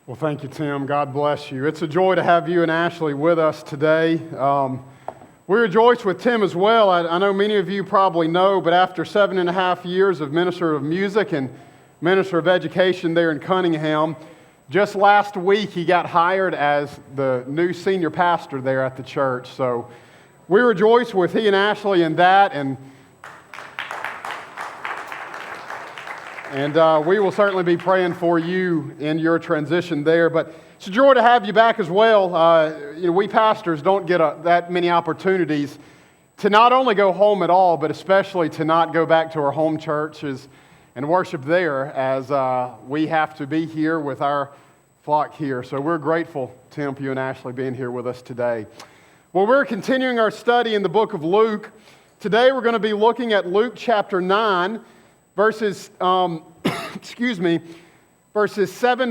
Well, thank you, Tim. God bless you. It's a joy to have you and Ashley with us today. We rejoice with Tim as well. I know many of you probably know, but after 7.5 years of minister of music and minister of education there in Cunningham, just last week he got hired as the new senior pastor there at the church. So we rejoice with he and Ashley in that, and we will certainly be praying for you in your transition there. But it's a joy to have you back as well. We pastors don't get that many opportunities to not only go home at all, but especially to not go back to our home churches and worship there, as we have to be here with our flock here. So we're grateful, Tim, for you and Ashley being here with us today. Well, we're continuing our study in the book of Luke. Today we're going to be looking at Luke chapter 9, verses 7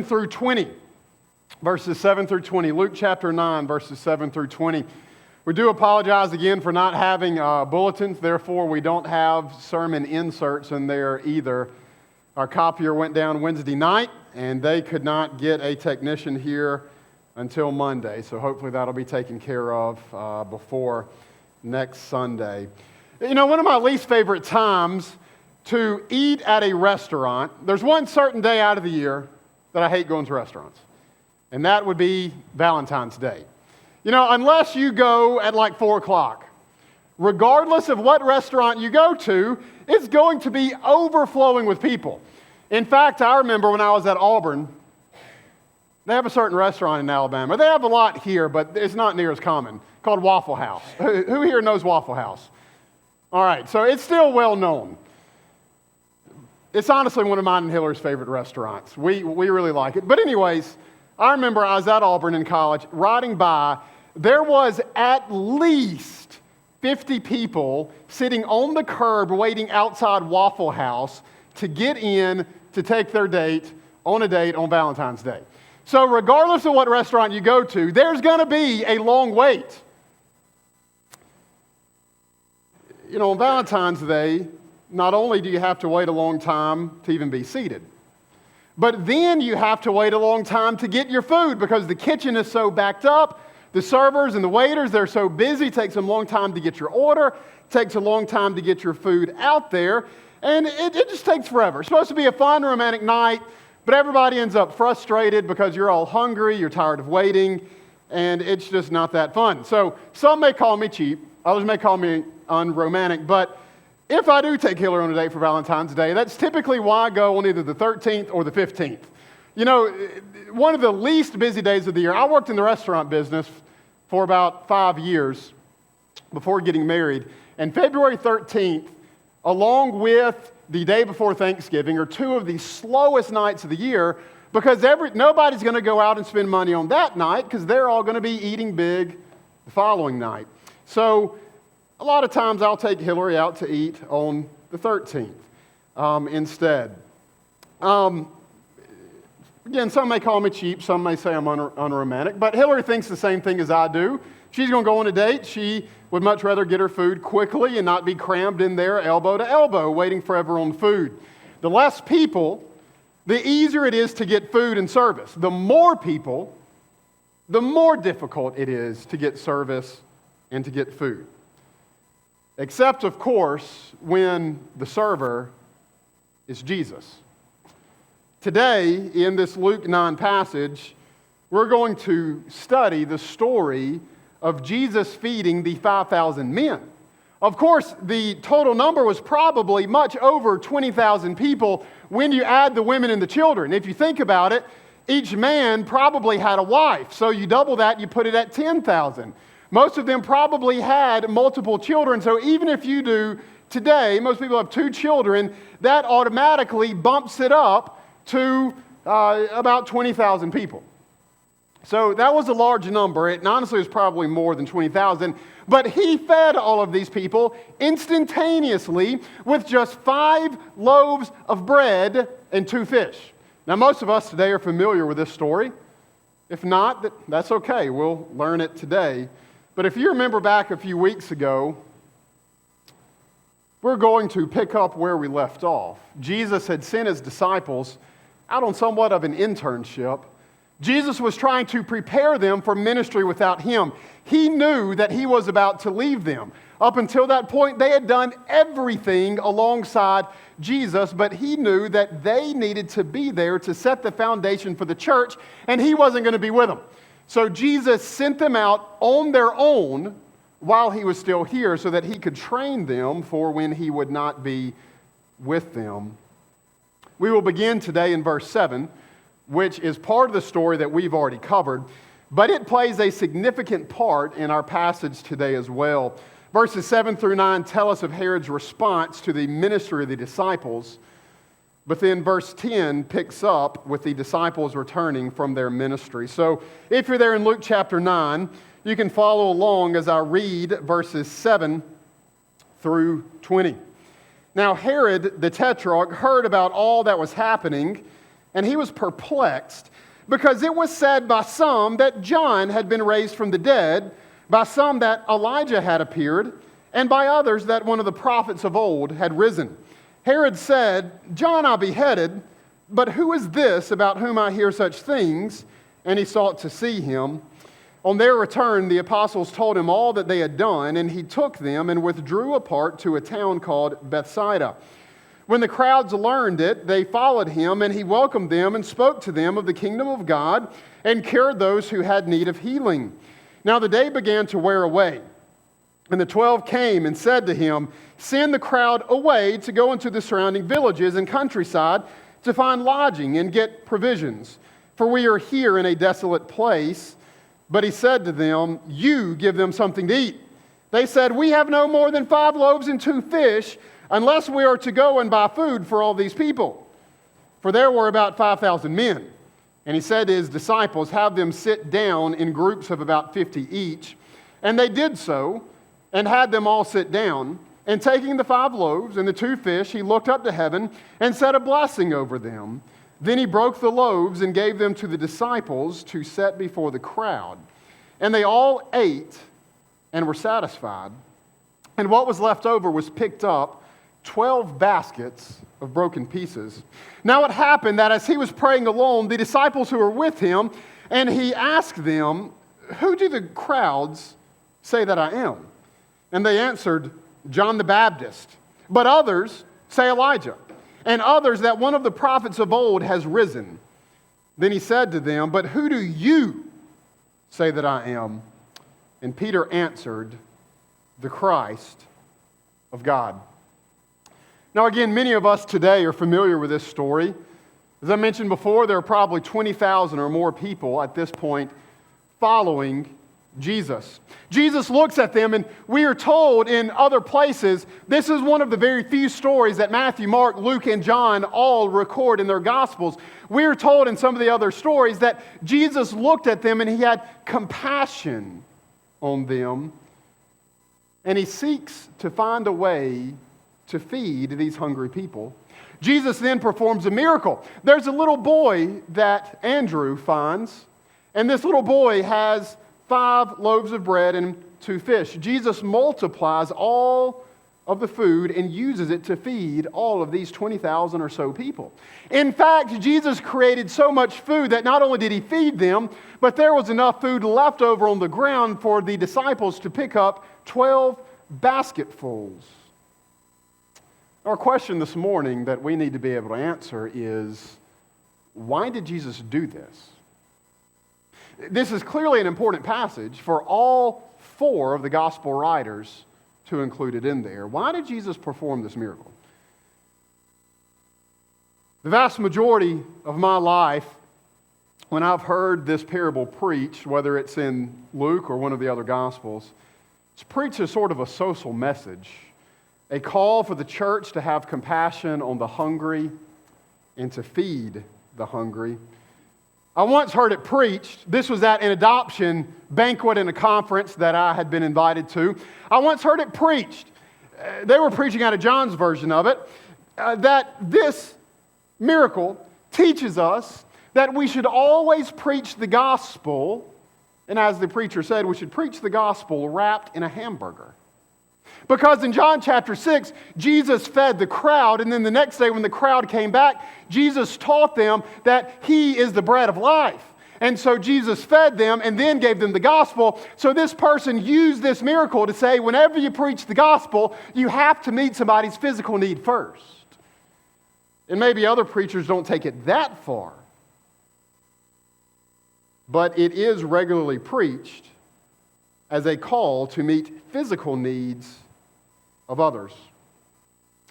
through 20. Verses 7 through 20. Luke chapter 9, verses 7 through 20. We do apologize again for not having bulletins. Therefore, we don't have sermon inserts in there either. Our copier went down Wednesday night, and they could not get a technician here until Monday. So hopefully that'll be taken care of before next Sunday. You know, one of my least favorite times to eat at a restaurant, there's one certain day out of the year that I hate going to restaurants, and that would be Valentine's Day. You know, unless you go at like 4 o'clock, regardless of what restaurant you go to, it's going to be overflowing with people. In fact, I remember when I was at Auburn, they have a certain restaurant in Alabama. They have a lot here, but it's not near as common, called Waffle House. Who here knows Waffle House? All right, so it's still well known. It's honestly one of mine and Hillary's favorite restaurants. We really like it. But anyways, I remember I was at Auburn in college, riding by, there was at least 50 people sitting on the curb waiting outside Waffle House to get in to take their date on Valentine's Day. So regardless of what restaurant you go to, there's going to be a long wait. You know, on Valentine's Day, not only do you have to wait a long time to even be seated, but then you have to wait a long time to get your food because the kitchen is so backed up. The servers and the waiters, they're so busy. It takes them a long time to get your order. It takes a long time to get your food out there. And it just takes forever. It's supposed to be a fun, romantic night, but everybody ends up frustrated because you're all hungry, you're tired of waiting, and it's just not that fun. So some may call me cheap. Others may call me unromantic, but if I do take Hillary on a date for Valentine's Day, that's typically why I go on either the 13th or the 15th. You know, one of the least busy days of the year, I worked in the restaurant business for about 5 years before getting married, and February 13th, along with the day before Thanksgiving, are two of the slowest nights of the year because nobody's going to go out and spend money on that night because they're all going to be eating big the following night. So a lot of times I'll take Hillary out to eat on the 13th instead. Again, some may call me cheap, some may say I'm unromantic, but Hillary thinks the same thing as I do. She's going to go on a date. She would much rather get her food quickly and not be crammed in there elbow to elbow waiting forever on food. The less people, the easier it is to get food and service. The more people, the more difficult it is to get service and to get food. Except, of course, when the server is Jesus. Today, in this Luke 9 passage, we're going to study the story of Jesus feeding the 5,000 men. Of course, the total number was probably much over 20,000 people when you add the women and the children. If you think about it, each man probably had a wife. So you double that, you put it at 10,000. Most of them probably had multiple children. So even if you do today, most people have 2 children, that automatically bumps it up to about 20,000 people. So that was a large number. It honestly was probably more than 20,000. But he fed all of these people instantaneously with just 5 loaves of bread and 2 fish. Now, most of us today are familiar with this story. If not, that's okay. We'll learn it today. But if you remember back a few weeks ago, we're going to pick up where we left off. Jesus had sent his disciples out on somewhat of an internship Jesus was trying to prepare them for ministry without him. He knew that he was about to leave them. Up until that point, they had done everything alongside Jesus, but he knew that they needed to be there to set the foundation for the church, and he wasn't going to be with them. So Jesus sent them out on their own while he was still here so that he could train them for when he would not be with them. We will begin today in verse 7, which is part of the story that we've already covered, but it plays a significant part in our passage today as well. Verses 7 through 9 tell us of Herod's response to the ministry of the disciples, but then verse 10 picks up with the disciples returning from their ministry. So if you're there in Luke chapter 9, you can follow along as I read verses 7 through 20. Now Herod the Tetrarch heard about all that was happening, and he was perplexed, because it was said by some that John had been raised from the dead, by some that Elijah had appeared, and by others that one of the prophets of old had risen. Herod said, John I beheaded, but who is this about whom I hear such things? And he sought to see him. On their return, the apostles told him all that they had done, and he took them and withdrew apart to a town called Bethsaida. When the crowds learned it, they followed him, and he welcomed them and spoke to them of the kingdom of God and cured those who had need of healing. Now the day began to wear away, and the 12 came and said to him, send the crowd away to go into the surrounding villages and countryside to find lodging and get provisions, for we are here in a desolate place. But he said to them, you give them something to eat. They said, we have no more than 5 loaves and 2 fish, unless we are to go and buy food for all these people. For there were about 5,000 men. And he said to his disciples, have them sit down in groups of about 50 each. And they did so, and had them all sit down. And taking the 5 loaves and the 2 fish, he looked up to heaven and said a blessing over them. Then he broke the loaves and gave them to the disciples to set before the crowd. And they all ate and were satisfied. And what was left over was picked up, 12 baskets of broken pieces. Now it happened that as he was praying alone, the disciples who were with him, and he asked them, who do the crowds say that I am? And they answered, John the Baptist. But others say Elijah, and others that one of the prophets of old has risen. Then he said to them, but who do you say that I am? And Peter answered, the Christ of God. Now again, many of us today are familiar with this story. As I mentioned before, there are probably 20,000 or more people at this point following Jesus. Jesus looks at them, and we are told in other places, this is one of the very few stories that Matthew, Mark, Luke, and John all record in their Gospels. We are told in some of the other stories that Jesus looked at them and he had compassion on them, and he seeks to find a way to feed these hungry people. Jesus then performs a miracle. There's a little boy that Andrew finds, and this little boy has 5 loaves of bread and 2 fish. Jesus multiplies all of the food and uses it to feed all of these 20,000 or so people. In fact, Jesus created so much food that not only did he feed them, but there was enough food left over on the ground for the disciples to pick up 12 basketfuls. Our question this morning that we need to be able to answer is, why did Jesus do this? This is clearly an important passage for all 4 of the gospel writers to include it in there. Why did Jesus perform this miracle? The vast majority of my life, when I've heard this parable preached, whether it's in Luke or one of the other gospels, it's preached as sort of a social message, a call for the church to have compassion on the hungry and to feed the hungry. I once heard it preached. This was at an adoption banquet in a conference that I had been invited to. I once heard it preached. They were preaching out of John's version of it, that this miracle teaches us that we should always preach the gospel, and as the preacher said, we should preach the gospel wrapped in a hamburger. Because in John chapter 6, Jesus fed the crowd, and then the next day when the crowd came back, Jesus taught them that he is the bread of life. And so Jesus fed them and then gave them the gospel. So this person used this miracle to say, whenever you preach the gospel, you have to meet somebody's physical need first. And maybe other preachers don't take it that far. But it is regularly preached as a call to meet physical needs of others.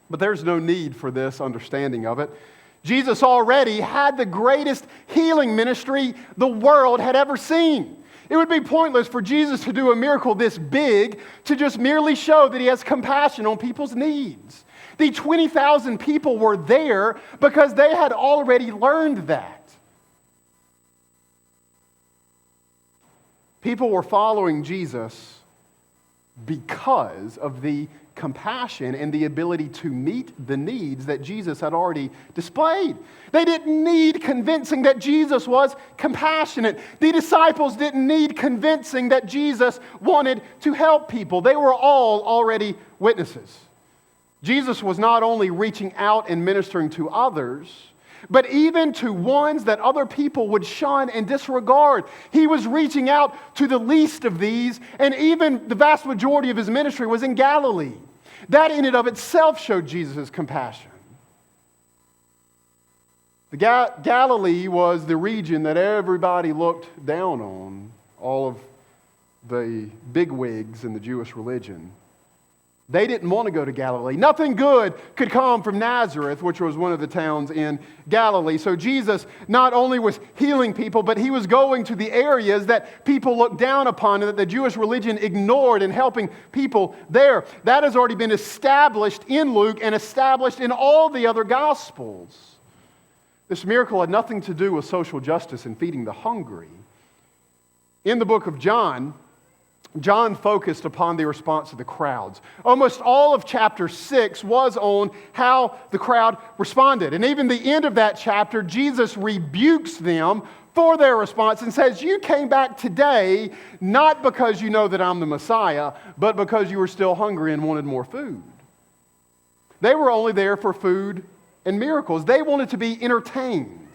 But there's no need for this understanding of it. Jesus already had the greatest healing ministry the world had ever seen. It would be pointless for Jesus to do a miracle this big to just merely show that he has compassion on people's needs. The 20,000 people were there because they had already learned that. People were following Jesus because of the compassion and the ability to meet the needs that Jesus had already displayed. They didn't need convincing that Jesus was compassionate. The disciples didn't need convincing that Jesus wanted to help people. They were all already witnesses. Jesus was not only reaching out and ministering to others, but even to ones that other people would shun and disregard. He was reaching out to the least of these, and even the vast majority of his ministry was in Galilee. That in and of itself showed Jesus' compassion. Galilee was the region that everybody looked down on, all of the bigwigs in the Jewish religion. They didn't want to go to Galilee. Nothing good could come from Nazareth, which was one of the towns in Galilee. So Jesus not only was healing people, but he was going to the areas that people looked down upon and that the Jewish religion ignored and helping people there. That has already been established in Luke and established in all the other Gospels. This miracle had nothing to do with social justice and feeding the hungry. In the book of John focused upon the response of the crowds. Almost all of chapter 6 was on how the crowd responded. And even the end of that chapter, Jesus rebukes them for their response and says, you came back today not because you know that I'm the Messiah, but because you were still hungry and wanted more food. They were only there for food and miracles. They wanted to be entertained.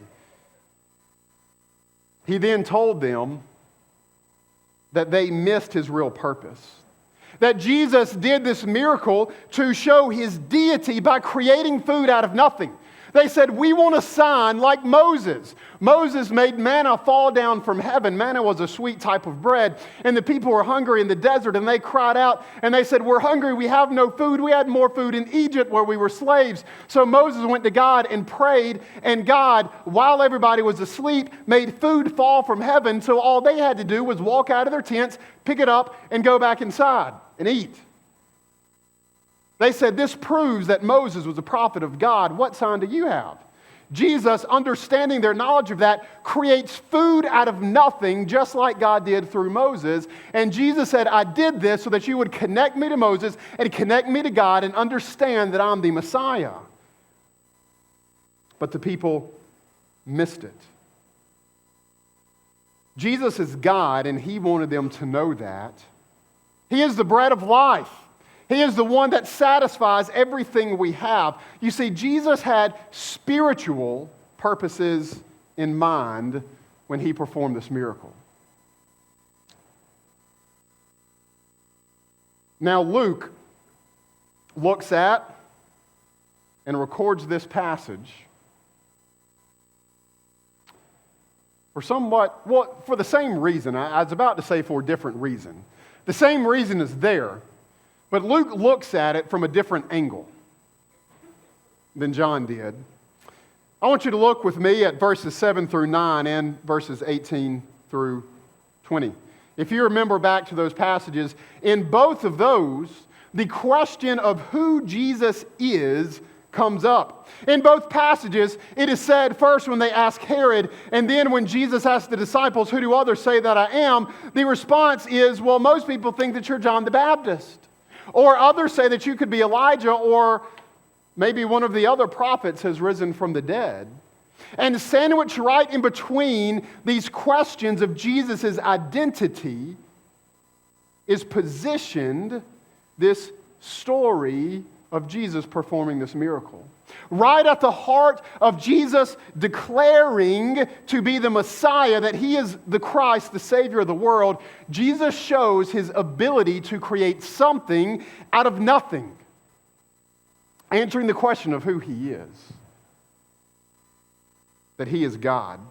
He then told them that they missed his real purpose. That Jesus did this miracle to show his deity by creating food out of nothing. They said, we want a sign like Moses. Moses made manna fall down from heaven. Manna was a sweet type of bread. And the people were hungry in the desert, and they cried out, and they said, we're hungry, we have no food. We had more food in Egypt where we were slaves. So Moses went to God and prayed, and God, while everybody was asleep, made food fall from heaven. So all they had to do was walk out of their tents, pick it up, and go back inside and eat. They said, this proves that Moses was a prophet of God. What sign do you have? Jesus, understanding their knowledge of that, creates food out of nothing, just like God did through Moses. And Jesus said, I did this so that you would connect me to Moses and connect me to God and understand that I'm the Messiah. But the people missed it. Jesus is God, and he wanted them to know that. He is the bread of life. He is the one that satisfies everything we have. You see, Jesus had spiritual purposes in mind when he performed this miracle. Now, Luke looks at and records this passage for the same reason. I was about to say for a different reason. The same reason is there. But Luke looks at it from a different angle than John did. I want you to look with me at verses 7 through 9 and verses 18 through 20. If you remember back to those passages, in both of those, the question of who Jesus is comes up. In both passages, it is said first when they ask Herod, and then when Jesus asks the disciples, who do others say that I am? The response is, well, most people think that you're John the Baptist. Or others say that you could be Elijah, or maybe one of the other prophets has risen from the dead. And sandwiched right in between these questions of Jesus' identity is positioned this story of Jesus performing this miracle. Right at the heart of Jesus declaring to be the Messiah, that he is the Christ, the Savior of the world, Jesus shows his ability to create something out of nothing, answering the question of who he is, that he is God.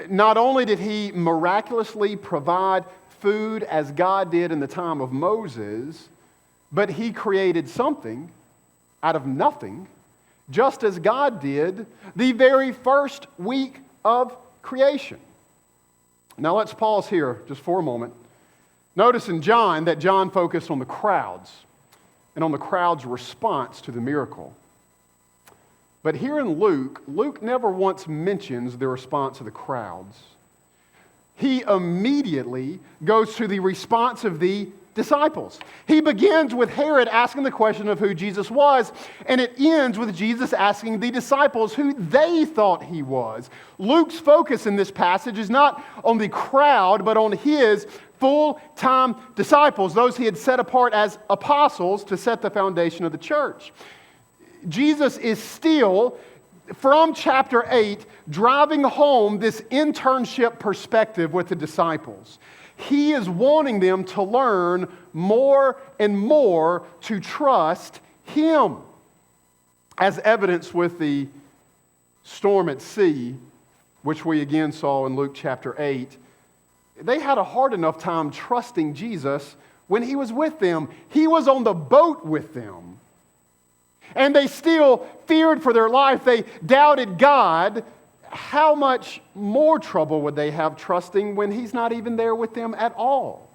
Not only did he miraculously provide food as God did in the time of Moses, but he created something out of nothing, just as God did the very first week of creation. Now let's pause here just for a moment. Notice in John that John focused on the crowds and on the crowd's response to the miracle. But here in Luke, Luke never once mentions the response of the crowds. He immediately goes to the response of the disciples. He begins with Herod asking the question of who Jesus was, and it ends with Jesus asking the disciples who they thought he was. Luke's focus in this passage is not on the crowd, but on his full-time disciples, those he had set apart as apostles to set the foundation of the church. Jesus is still, from chapter 8, driving home this internship perspective with the disciples. He is wanting them to learn more and more to trust him, as evidenced with the storm at sea, which we again saw in Luke chapter 8. They had a hard enough time trusting Jesus when he was with them. He was on the boat with them. And they still feared for their life. They doubted God. How much more trouble would they have trusting when he's not even there with them at all?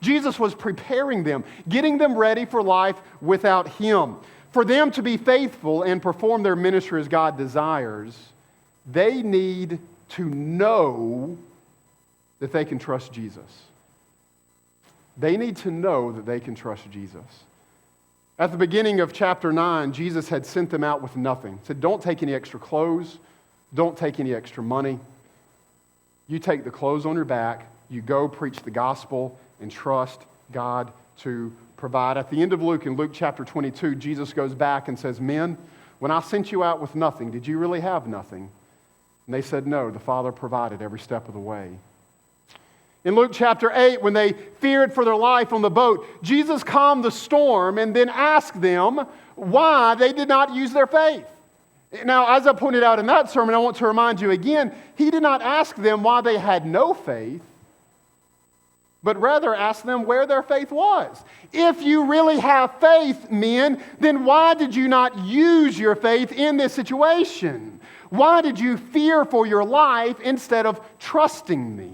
Jesus was preparing them, getting them ready for life without him. For them to be faithful and perform their ministry as God desires, they need to know that they can trust Jesus. They need to know that they can trust Jesus. At the beginning of chapter 9, Jesus had sent them out with nothing. He said, don't take any extra clothes. Don't take any extra money. You take the clothes on your back. You go preach the gospel and trust God to provide. At the end of Luke, in Luke chapter 22, Jesus goes back and says, men, when I sent you out with nothing, did you really have nothing? And they said, no, the Father provided every step of the way. In Luke chapter 8, when they feared for their life on the boat, Jesus calmed the storm and then asked them why they did not use their faith. Now, as I pointed out in that sermon, I want to remind you again, he did not ask them why they had no faith, but rather asked them where their faith was. If you really have faith, men, then why did you not use your faith in this situation? Why did you fear for your life instead of trusting me?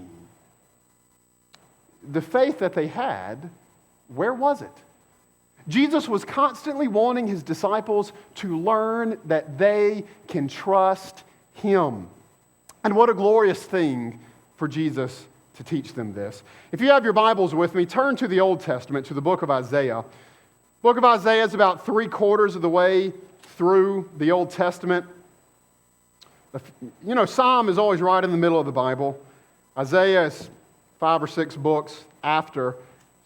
The faith that they had, where was it? Jesus was constantly wanting his disciples to learn that they can trust him. And what a glorious thing for Jesus to teach them this. If you have your Bibles with me, turn to the Old Testament, to the book of Isaiah. The book of Isaiah is about 3/4 of the way through the Old Testament. You know, Psalm is always right in the middle of the Bible. Isaiah is 5 or 6 books after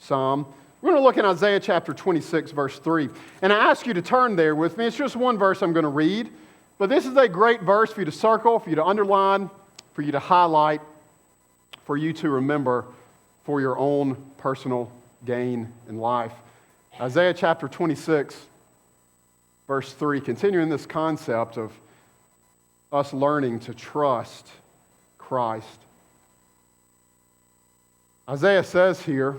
Psalm. We're going to look in Isaiah chapter 26, verse 3. And I ask you to turn there with me. It's just one verse I'm going to read. But this is a great verse for you to circle, for you to underline, for you to highlight, for you to remember for your own personal gain in life. Isaiah chapter 26, verse 3, continuing this concept of us learning to trust Christ. Isaiah says here,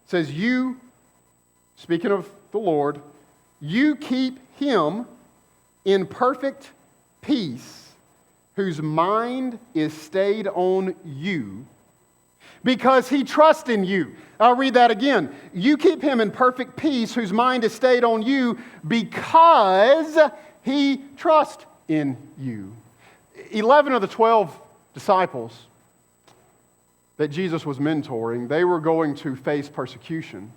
says, you, speaking of the Lord, you keep him in perfect peace, whose mind is stayed on you, because he trusts in you. I'll read that again. You keep him in perfect peace, whose mind is stayed on you, because he trusts in you. 11 of the 12 disciples that Jesus was mentoring, they were going to face persecution.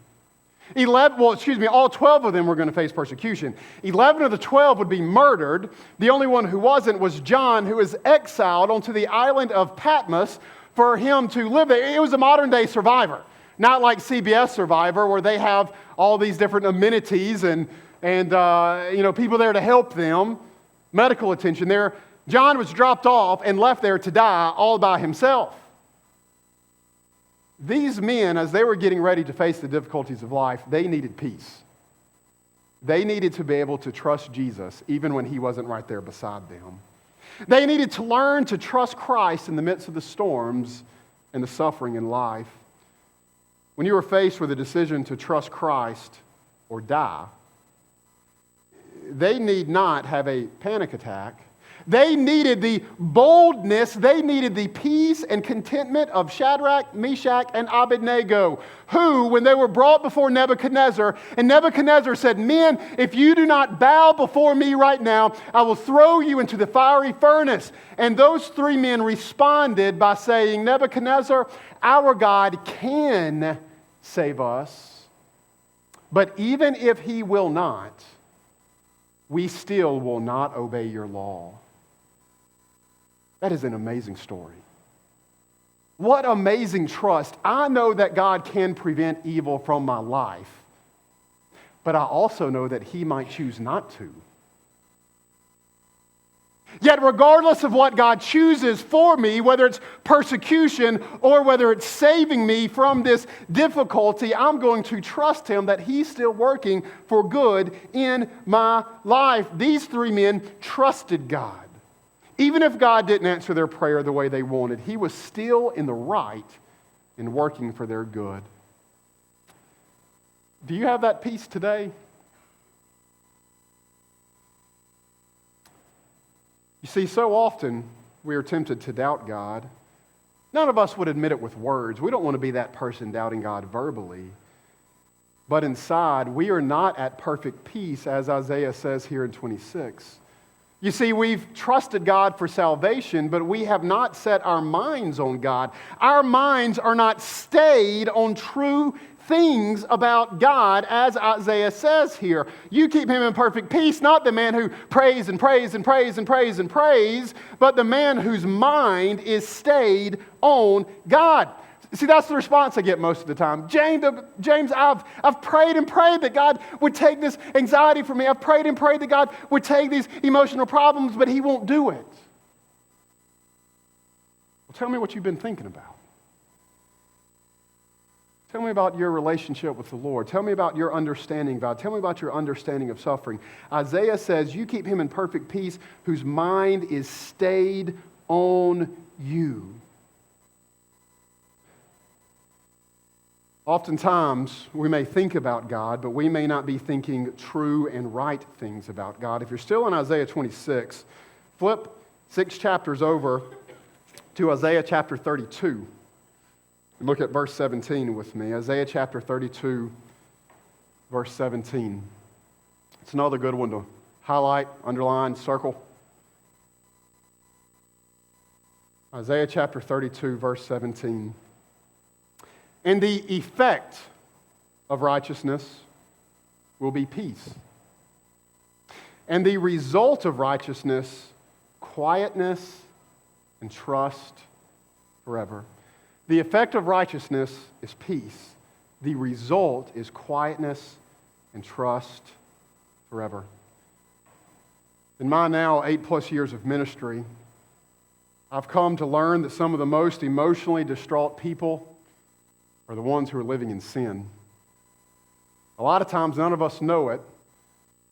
All 12 of them were going to face persecution. 11 of the 12 would be murdered. The only one who wasn't was John, who was exiled onto the island of Patmos for him to live there. It was a modern-day Survivor. Not like CBS Survivor, where they have all these different amenities and people there to help them, medical attention there. John was dropped off and left there to die all by himself. These men, as they were getting ready to face the difficulties of life, they needed peace. They needed to be able to trust Jesus even when he wasn't right there beside them. They needed to learn to trust Christ in the midst of the storms and the suffering in life. When you were faced with a decision to trust Christ or die, they need not have a panic attack. They needed the boldness, they needed the peace and contentment of Shadrach, Meshach, and Abednego, who, when they were brought before Nebuchadnezzar, and Nebuchadnezzar said, "Men, if you do not bow before me right now, I will throw you into the fiery furnace." And those three men responded by saying, "Nebuchadnezzar, our God can save us, but even if he will not, we still will not obey your law." That is an amazing story. What amazing trust. I know that God can prevent evil from my life, but I also know that he might choose not to. Yet regardless of what God chooses for me, whether it's persecution or whether it's saving me from this difficulty, I'm going to trust him that he's still working for good in my life. These three men trusted God. Even if God didn't answer their prayer the way they wanted, he was still in the right and working for their good. Do you have that peace today? You see, so often we are tempted to doubt God. None of us would admit it with words. We don't want to be that person doubting God verbally. But inside, we are not at perfect peace, as Isaiah says here in 26. You see, we've trusted God for salvation, but we have not set our minds on God. Our minds are not stayed on true things about God, as Isaiah says here. You keep him in perfect peace, not the man who prays and prays and prays and prays and prays, but the man whose mind is stayed on God. See, that's the response I get most of the time. James, I've prayed and prayed that God would take this anxiety from me. I've prayed and prayed that God would take these emotional problems, but he won't do it. Well, tell me what you've been thinking about. Tell me about your relationship with the Lord. Tell me about your understanding of God. Tell me about your understanding of suffering. Isaiah says, you keep him in perfect peace whose mind is stayed on you. Oftentimes, we may think about God, but we may not be thinking true and right things about God. If you're still in Isaiah 26, flip 6 chapters over to Isaiah chapter 32. And look at verse 17 with me. Isaiah chapter 32, verse 17. It's another good one to highlight, underline, circle. Isaiah chapter 32, verse 17. And the effect of righteousness will be peace. And the result of righteousness, quietness and trust forever. The effect of righteousness is peace. The result is quietness and trust forever. In my now 8+ years of ministry, I've come to learn that some of the most emotionally distraught people are the ones who are living in sin. A lot of times none of us know it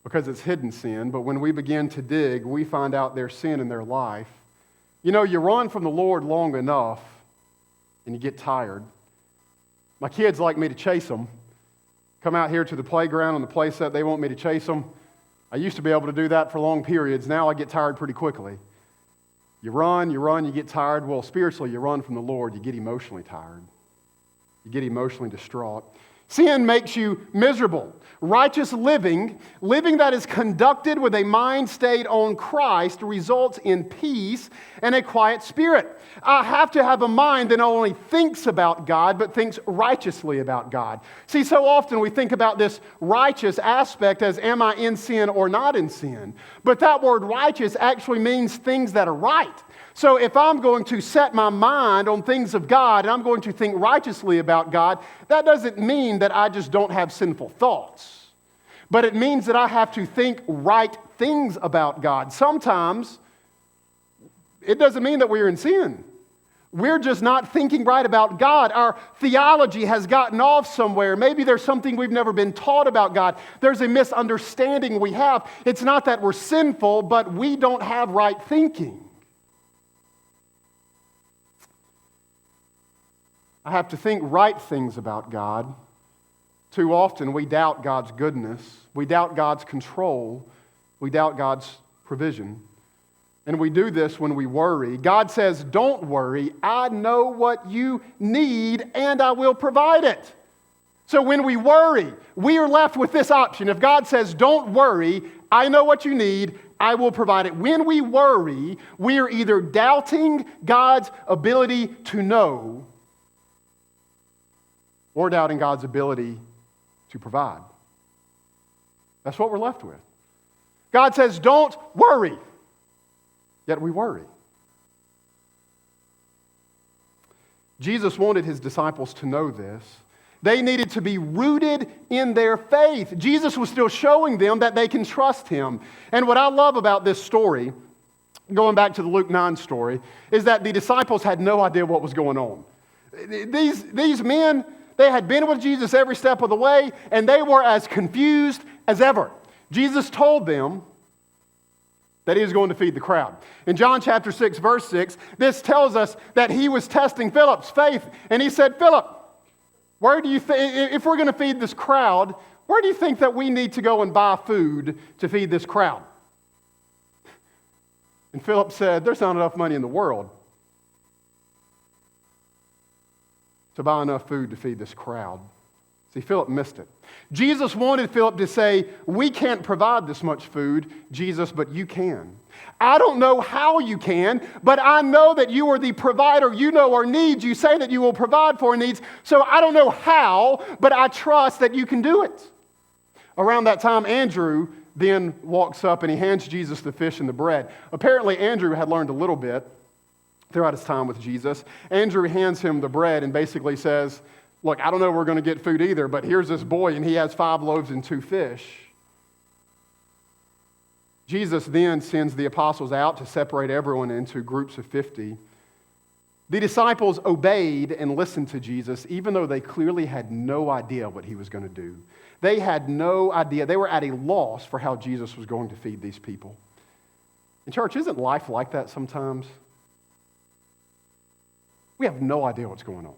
because it's hidden sin, but when we begin to dig, we find out there's sin in their life. You know, you run from the Lord long enough and you get tired. My kids like me to chase them. Come out here to the playground on the play set, they want me to chase them. I used to be able to do that for long periods. Now I get tired pretty quickly. You run, you get tired. Well, spiritually, you run from the Lord, you get emotionally tired. You get emotionally distraught. Sin makes you miserable. Righteous living that is conducted with a mind stayed on Christ, results in peace and a quiet spirit. I have to have a mind that not only thinks about God, but thinks righteously about God. See, so often we think about this righteous aspect as, am I in sin or not in sin? But that word righteous actually means things that are right. So if I'm going to set my mind on things of God and I'm going to think righteously about God, that doesn't mean that I just don't have sinful thoughts. But it means that I have to think right things about God. Sometimes it doesn't mean that we're in sin. We're just not thinking right about God. Our theology has gotten off somewhere. Maybe there's something we've never been taught about God. There's a misunderstanding we have. It's not that we're sinful, but we don't have right thinking. I have to think right things about God. Too often we doubt God's goodness. We doubt God's control. We doubt God's provision. And we do this when we worry. God says, don't worry. I know what you need and I will provide it. So when we worry, we are left with this option. If God says, don't worry, I know what you need, I will provide it. When we worry, we are either doubting God's ability to know or doubting God's ability to provide. That's what we're left with. God says, don't worry. Yet we worry. Jesus wanted his disciples to know this. They needed to be rooted in their faith. Jesus was still showing them that they can trust him. And what I love about this story, going back to the Luke 9 story, is that the disciples had no idea what was going on. These men, they had been with Jesus every step of the way, and they were as confused as ever. Jesus told them that he was going to feed the crowd. In John chapter 6, verse 6, this tells us that he was testing Philip's faith, and he said, Philip, where do you if we're going to feed this crowd, where do you think that we need to go and buy food to feed this crowd? And Philip said, there's not enough money in the world to buy enough food to feed this crowd. See, Philip missed it. Jesus wanted Philip to say, we can't provide this much food, Jesus, but you can. I don't know how you can, but I know that you are the provider. You know our needs. You say that you will provide for our needs. So I don't know how, but I trust that you can do it. Around that time, Andrew then walks up and he hands Jesus the fish and the bread. Apparently, Andrew had learned a little bit throughout his time with Jesus. Andrew hands him the bread and basically says, look, I don't know if we're going to get food either, but here's this boy and he has 5 loaves and 2 fish. Jesus then sends the apostles out to separate everyone into groups of 50. The disciples obeyed and listened to Jesus, even though they clearly had no idea what he was going to do. They had no idea. They were at a loss for how Jesus was going to feed these people. And church, isn't life like that sometimes? We have no idea what's going on.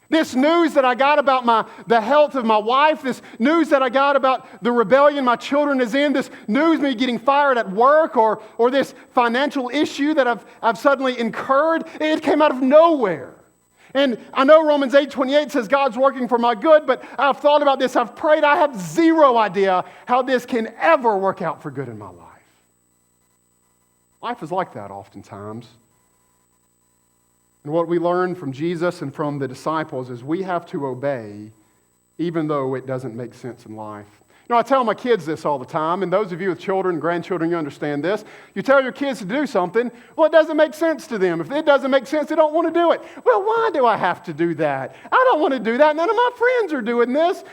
This news that I got about the health of my wife, this news that I got about the rebellion my children is in, this news me getting fired at work or this financial issue that I've suddenly incurred, it came out of nowhere. And I know Romans 8:28 says God's working for my good, but I've thought about this, I've prayed, I have zero idea how this can ever work out for good in my life. Life is like that oftentimes. And what we learn from Jesus and from the disciples is we have to obey even though it doesn't make sense in life. You know, I tell my kids this all the time, and those of you with children, grandchildren, you understand this. You tell your kids to do something, well, it doesn't make sense to them. If it doesn't make sense, they don't want to do it. Well, why do I have to do that? I don't want to do that. None of my friends are doing this.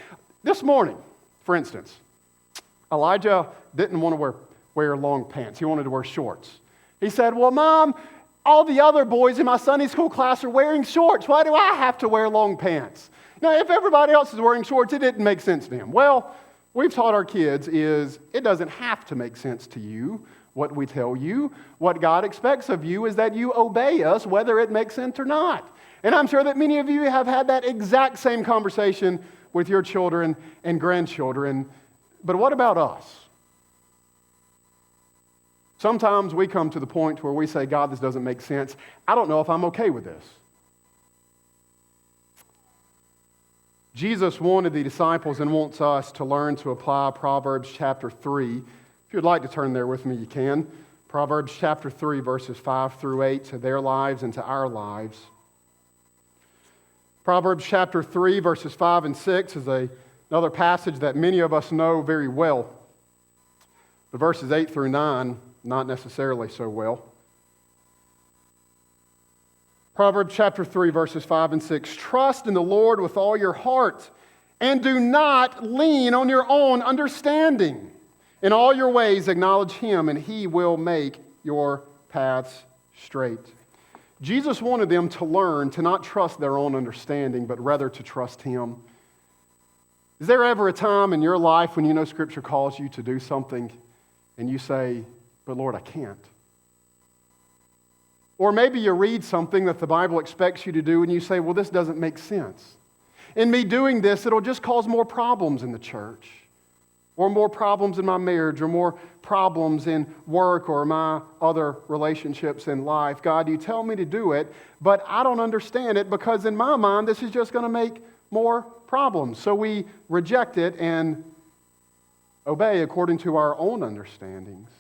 This morning, for instance, Elijah didn't want to wear long pants. He wanted to wear shorts. He said, well, Mom, all the other boys in my Sunday school class are wearing shorts. Why do I have to wear long pants? Now, if everybody else is wearing shorts, it didn't make sense to him. Well, we've taught our kids is it doesn't have to make sense to you what we tell you. What God expects of you is that you obey us whether it makes sense or not. And I'm sure that many of you have had that exact same conversation with your children and grandchildren. But what about us? Sometimes we come to the point where we say, God, this doesn't make sense. I don't know if I'm okay with this. Jesus wanted the disciples and wants us to learn to apply Proverbs chapter 3. If you'd like to turn there with me, you can. Proverbs chapter 3, verses 5 through 8 to their lives and to our lives. Proverbs chapter 3, verses 5 and 6 is another passage that many of us know very well. But verses 8 through 9, not necessarily so well. Proverbs chapter 3, verses 5 and 6. Trust in the Lord with all your heart, and do not lean on your own understanding. In all your ways acknowledge Him, and He will make your paths straight. Jesus wanted them to learn to not trust their own understanding, but rather to trust Him. Is there ever a time in your life when you know Scripture calls you to do something, and you say, but Lord, I can't? Or maybe you read something that the Bible expects you to do and you say, well, this doesn't make sense. In me doing this, it'll just cause more problems in the church, or more problems in my marriage, or more problems in work or my other relationships in life. God, you tell me to do it, but I don't understand it because in my mind, this is just going to make more problems. So we reject it and obey according to our own understandings.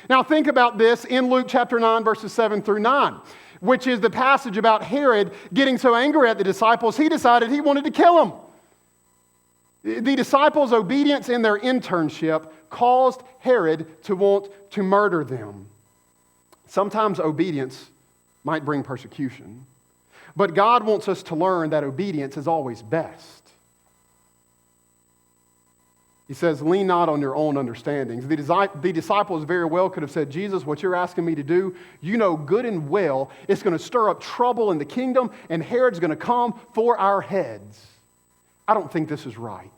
Now think about this in Luke chapter 9, verses 7 through 9, which is the passage about Herod getting so angry at the disciples, he decided he wanted to kill them. The disciples' obedience in their internship caused Herod to want to murder them. Sometimes obedience might bring persecution, but God wants us to learn that obedience is always best. He says, lean not on your own understandings. The disciples very well could have said, Jesus, what you're asking me to do, you know good and well it's going to stir up trouble in the kingdom, and Herod's going to come for our heads. I don't think this is right.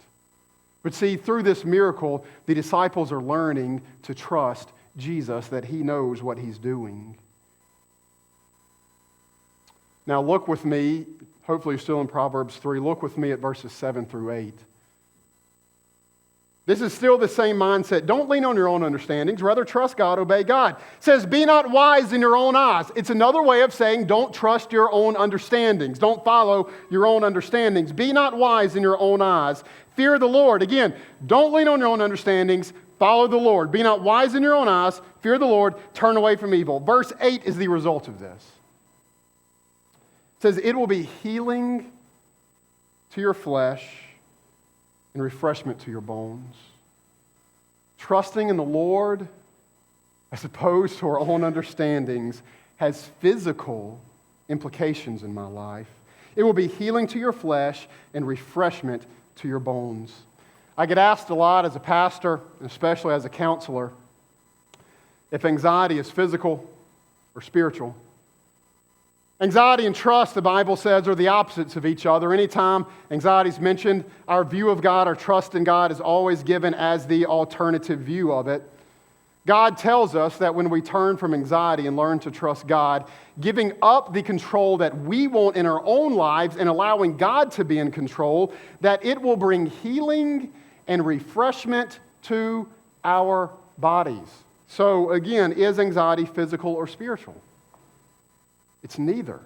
But see, through this miracle, the disciples are learning to trust Jesus, that He knows what He's doing. Now look with me, hopefully you're still in Proverbs 3, look with me at verses 7 through 8. This is still the same mindset. Don't lean on your own understandings. Rather trust God, obey God. It says, be not wise in your own eyes. It's another way of saying don't trust your own understandings. Don't follow your own understandings. Be not wise in your own eyes. Fear the Lord. Again, don't lean on your own understandings. Follow the Lord. Be not wise in your own eyes. Fear the Lord. Turn away from evil. Verse 8 is the result of this. It says, it will be healing to your flesh and refreshment to your bones. Trusting in the Lord, as opposed to our own understandings, has physical implications in my life. It will be healing to your flesh and refreshment to your bones. I get asked a lot as a pastor, especially as a counselor, if anxiety is physical or spiritual. Anxiety and trust, the Bible says, are the opposites of each other. Anytime anxiety is mentioned, our view of God, our trust in God is always given as the alternative view of it. God tells us that when we turn from anxiety and learn to trust God, giving up the control that we want in our own lives and allowing God to be in control, that it will bring healing and refreshment to our bodies. So again, is anxiety physical or spiritual? It's neither.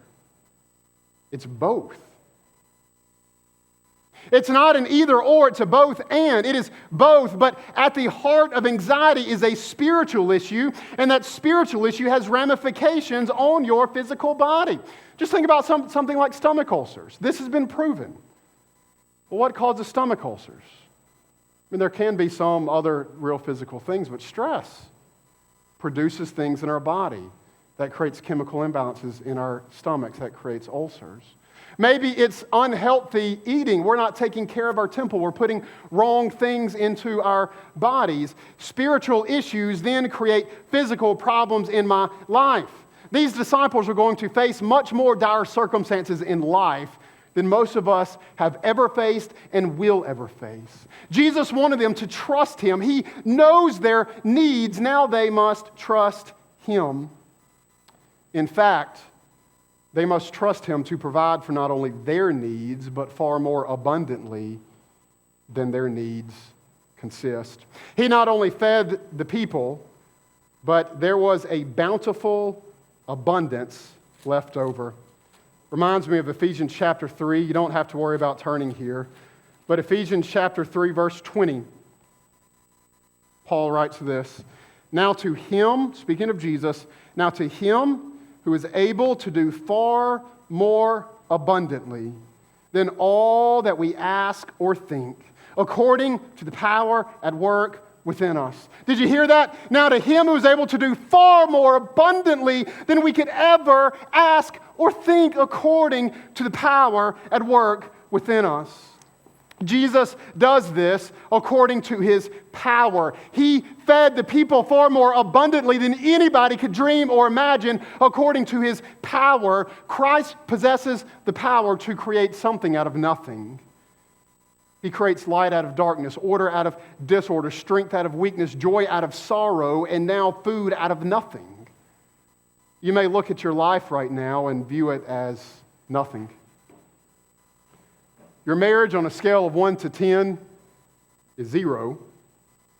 It's both. It's not an either or, it's a both and. It is both, but at the heart of anxiety is a spiritual issue, and that spiritual issue has ramifications on your physical body. Just think about something like stomach ulcers. This has been proven. Well, what causes stomach ulcers? I mean, there can be some other real physical things, but stress produces things in our body that creates chemical imbalances in our stomachs that creates ulcers. Maybe it's unhealthy eating. We're not taking care of our temple. We're putting wrong things into our bodies. Spiritual issues then create physical problems in my life. These disciples are going to face much more dire circumstances in life than most of us have ever faced and will ever face. Jesus wanted them to trust Him. He knows their needs. Now they must trust Him. In fact, they must trust Him to provide for not only their needs, but far more abundantly than their needs consist. He not only fed the people, but there was a bountiful abundance left over. Reminds me of Ephesians chapter 3. You don't have to worry about turning here. But Ephesians chapter 3, verse 20, Paul writes this, "Now to him," speaking of Jesus, "now to him who is able to do far more abundantly than all that we ask or think, according to the power at work within us." Did you hear that? Now to him who is able to do far more abundantly than we could ever ask or think, according to the power at work within us. Jesus does this according to his power. He fed the people far more abundantly than anybody could dream or imagine according to his power. Christ possesses the power to create something out of nothing. He creates light out of darkness, order out of disorder, strength out of weakness, joy out of sorrow, and now food out of nothing. You may look at your life right now and view it as nothing. Your marriage on a scale of 1 to 10 is 0.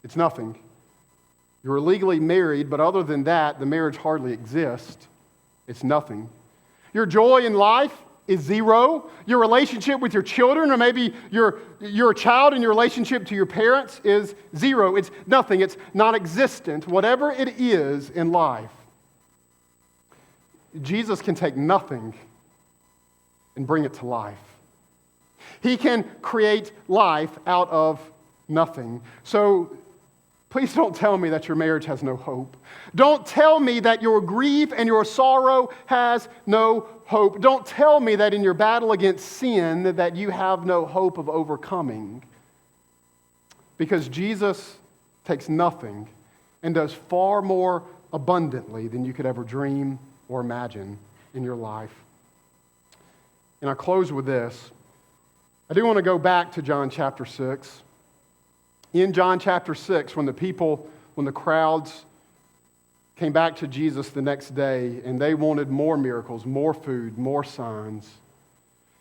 It's nothing. You're legally married, but other than that, the marriage hardly exists. It's nothing. Your joy in life is 0. Your relationship with your children, or maybe you're a child and your relationship to your parents is 0. It's nothing. It's non-existent. Whatever it is in life, Jesus can take nothing and bring it to life. He can create life out of nothing. So please don't tell me that your marriage has no hope. Don't tell me that your grief and your sorrow has no hope. Don't tell me that in your battle against sin that you have no hope of overcoming. Because Jesus takes nothing and does far more abundantly than you could ever dream or imagine in your life. And I close with this. I do want to go back to John chapter 6. In John chapter 6, when the crowds came back to Jesus the next day and they wanted more miracles, more food, more signs,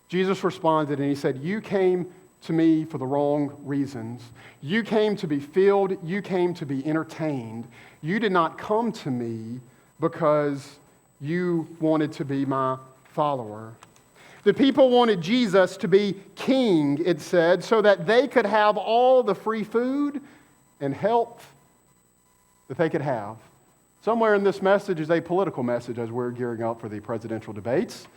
Jesus responded and he said, "You came to me for the wrong reasons. You came to be filled. You came to be entertained. You did not come to me because you wanted to be my follower." The people wanted Jesus to be king, it said, so that they could have all the free food and health that they could have. Somewhere in this message is a political message as we're gearing up for the presidential debates.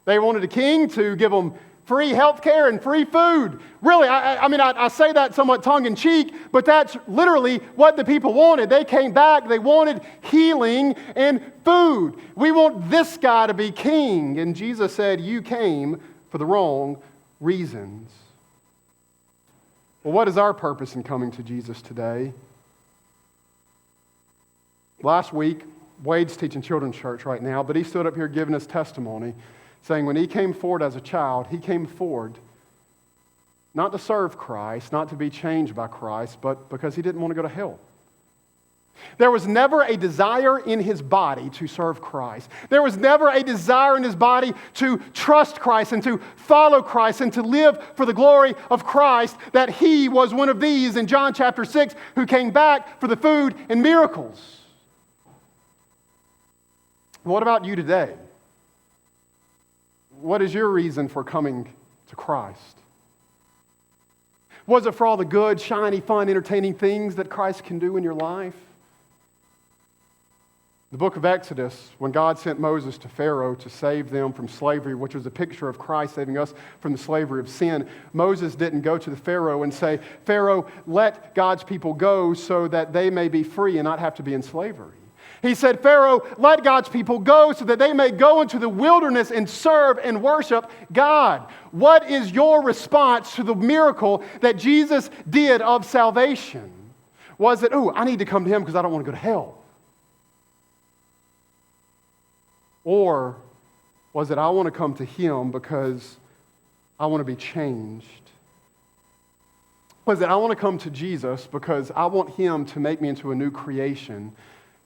They wanted a king to give them free health care and free food. Really, I say that somewhat tongue-in-cheek, but that's literally what the people wanted. They came back, they wanted healing and food. We want this guy to be king. And Jesus said, "You came for the wrong reasons." Well, what is our purpose in coming to Jesus today? Last week, Wade's teaching children's church right now, but he stood up here giving his testimony, saying when he came forward as a child, he came forward not to serve Christ, not to be changed by Christ, but because he didn't want to go to hell. There was never a desire in his body to serve Christ. There was never a desire in his body to trust Christ and to follow Christ and to live for the glory of Christ, that he was one of these in John chapter 6 who came back for the food and miracles. What about you today? What is your reason for coming to Christ? Was it for all the good, shiny, fun, entertaining things that Christ can do in your life? The book of Exodus, when God sent Moses to Pharaoh to save them from slavery, which was a picture of Christ saving us from the slavery of sin, Moses didn't go to the Pharaoh and say, "Pharaoh, let God's people go so that they may be free and not have to be in slavery." He said, "Pharaoh, let God's people go so that they may go into the wilderness and serve and worship God." What is your response to the miracle that Jesus did of salvation? Was it, "Oh, I need to come to him because I don't want to go to hell"? Or was it, "I want to come to him because I want to be changed"? Was it, "I want to come to Jesus because I want him to make me into a new creation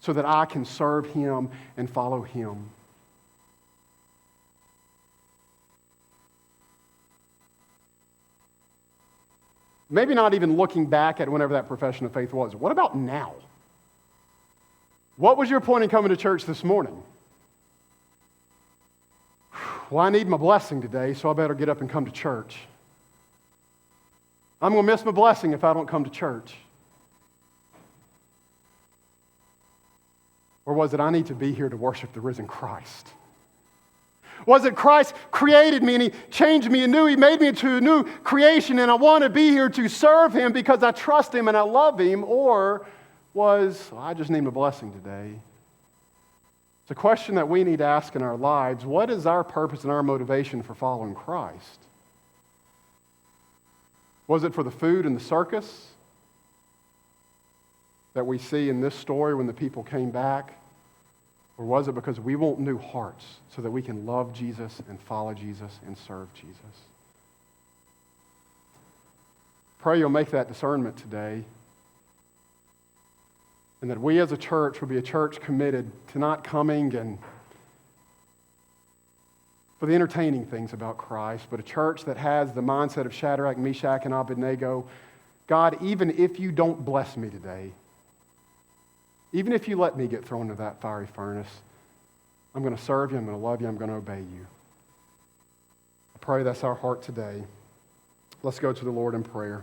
so that I can serve him and follow him"? Maybe not even looking back at whenever that profession of faith was. What about now? What was your point in coming to church this morning? Well, I need my blessing today, so I better get up and come to church. I'm going to miss my blessing if I don't come to church? Or was it, I need to be here to worship the risen Christ? Was it Christ created me and He changed me anew? He made me into a new creation and I want to be here to serve Him because I trust Him and I love Him? Or was, I just need a blessing today? It's a question that we need to ask in our lives. What is our purpose and our motivation for following Christ? Was it for the food and the circus that we see in this story when the people came back? Or was it because we want new hearts so that we can love Jesus and follow Jesus and serve Jesus? Pray you'll make that discernment today, and that we as a church will be a church committed to not coming and for the entertaining things about Christ, but a church that has the mindset of Shadrach, Meshach, and Abednego. God, even if you don't bless me today, even if you let me get thrown into that fiery furnace, I'm going to serve you, I'm going to love you, I'm going to obey you. I pray that's our heart today. Let's go to the Lord in prayer.